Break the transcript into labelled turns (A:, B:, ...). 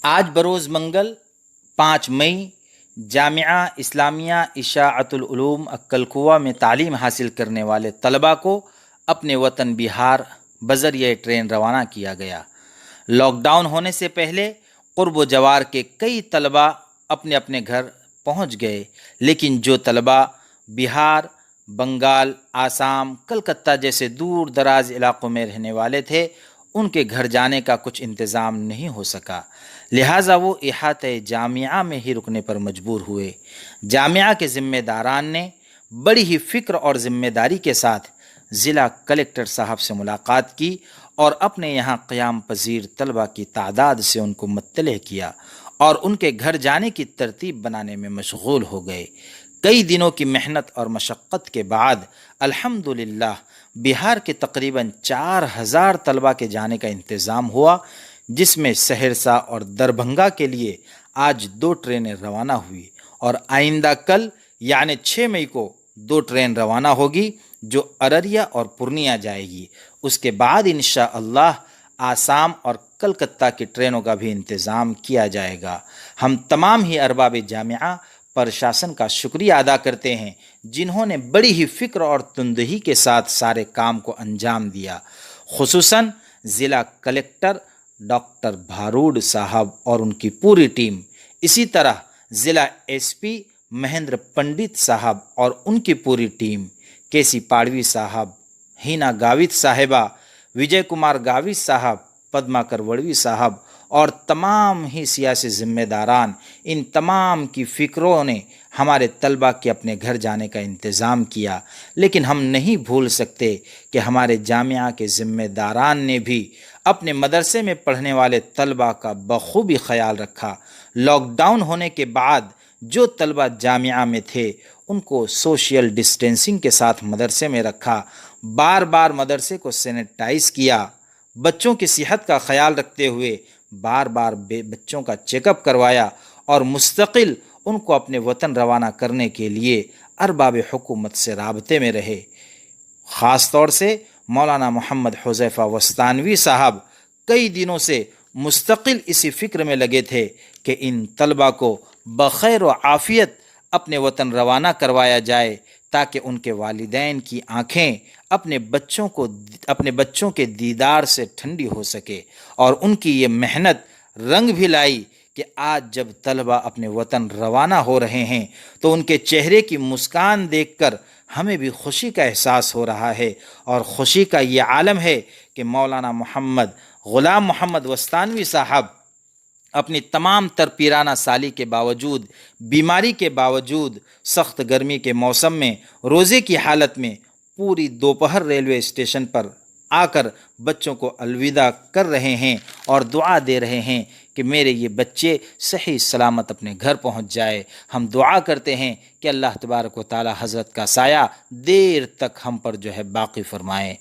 A: آج بروز منگل 5 مئی جامعہ اسلامیہ اشاعت العلوم اکلکوا میں تعلیم حاصل کرنے والے طلباء کو اپنے وطن بہار بذریعہ ٹرین روانہ کیا گیا۔ لاک ڈاؤن ہونے سے پہلے قرب و جوار کے کئی طلباء اپنے اپنے گھر پہنچ گئے، لیکن جو طلباء بہار، بنگال، آسام، کلکتہ جیسے دور دراز علاقوں میں رہنے والے تھے، ان کے گھر جانے کا کچھ انتظام نہیں ہو سکا، لہٰذا وہ احاطہ جامعہ میں ہی رکنے پر مجبور ہوئے۔ جامعہ کے ذمہ داران نے بڑی ہی فکر اور ذمہ داری کے ساتھ ضلع کلکٹر صاحب سے ملاقات کی اور اپنے یہاں قیام پذیر طلباء کی تعداد سے ان کو مطلع کیا اور ان کے گھر جانے کی ترتیب بنانے میں مشغول ہو گئے۔ کئی دنوں کی محنت اور مشقت کے بعد الحمدللہ بہار کے تقریباً 4000 طلباء کے جانے کا انتظام ہوا، جس میں سہرسہ اور دربھنگہ کے لیے آج 2 ٹرینیں روانہ ہوئی اور آئندہ کل یعنی 6 مئی کو 2 ٹرین روانہ ہوگی جو ارریہ اور پورنیہ جائے گی۔ اس کے بعد انشاءاللہ آسام اور کلکتہ کی ٹرینوں کا بھی انتظام کیا جائے گا۔ ہم تمام ہی ارباب جامعہ پرشاسن کا شکریہ ادا کرتے ہیں، جنہوں نے بڑی ہی فکر اور تندہی کے ساتھ سارے کام کو انجام دیا، خصوصاً ضلع کلکٹر ڈاکٹر بھاروڈ صاحب اور ان کی پوری ٹیم، اسی طرح ضلع ایس پی مہندر پنڈت صاحب اور ان کی پوری ٹیم، کے سی پاڑوی صاحب، ہینا گاوت صاحبہ، وجے کمار گاوت صاحب، پدما کروڑوی صاحب اور تمام ہی سیاسی ذمہ داران، ان تمام کی فکروں نے ہمارے طلباء کے اپنے گھر جانے کا انتظام کیا۔ لیکن ہم نہیں بھول سکتے کہ ہمارے جامعہ کے ذمہ داران نے بھی اپنے مدرسے میں پڑھنے والے طلباء کا بخوبی خیال رکھا۔ لاک ڈاؤن ہونے کے بعد جو طلباء جامعہ میں تھے ان کو سوشل ڈسٹینسنگ کے ساتھ مدرسے میں رکھا، بار بار مدرسے کو سینیٹائز کیا، بچوں کی صحت کا خیال رکھتے ہوئے بار بار بچوں کا چیک اپ کروایا اور مستقل ان کو اپنے وطن روانہ کرنے کے لیے ارباب حکومت سے رابطے میں رہے۔ خاص طور سے مولانا محمد حذیفہ وستانوی صاحب کئی دنوں سے مستقل اسی فکر میں لگے تھے کہ ان طلباء کو بخیر و عافیت اپنے وطن روانہ کروایا جائے، تاکہ ان کے والدین کی آنکھیں اپنے بچوں کے دیدار سے ٹھنڈی ہو سکے، اور ان کی یہ محنت رنگ بھی لائی کہ آج جب طلباء اپنے وطن روانہ ہو رہے ہیں تو ان کے چہرے کی مسکان دیکھ کر ہمیں بھی خوشی کا احساس ہو رہا ہے، اور خوشی کا یہ عالم ہے کہ مولانا غلام محمد وستانوی صاحب اپنی تمام تر پیرانہ سالی کے باوجود، بیماری کے باوجود، سخت گرمی کے موسم میں روزے کی حالت میں پوری دوپہر ریلوے اسٹیشن پر آ کر بچوں کو الوداع کر رہے ہیں اور دعا دے رہے ہیں کہ میرے یہ بچے صحیح سلامت اپنے گھر پہنچ جائے۔ ہم دعا کرتے ہیں کہ اللہ تبارک و تعالی حضرت کا سایہ دیر تک ہم پر باقی فرمائے۔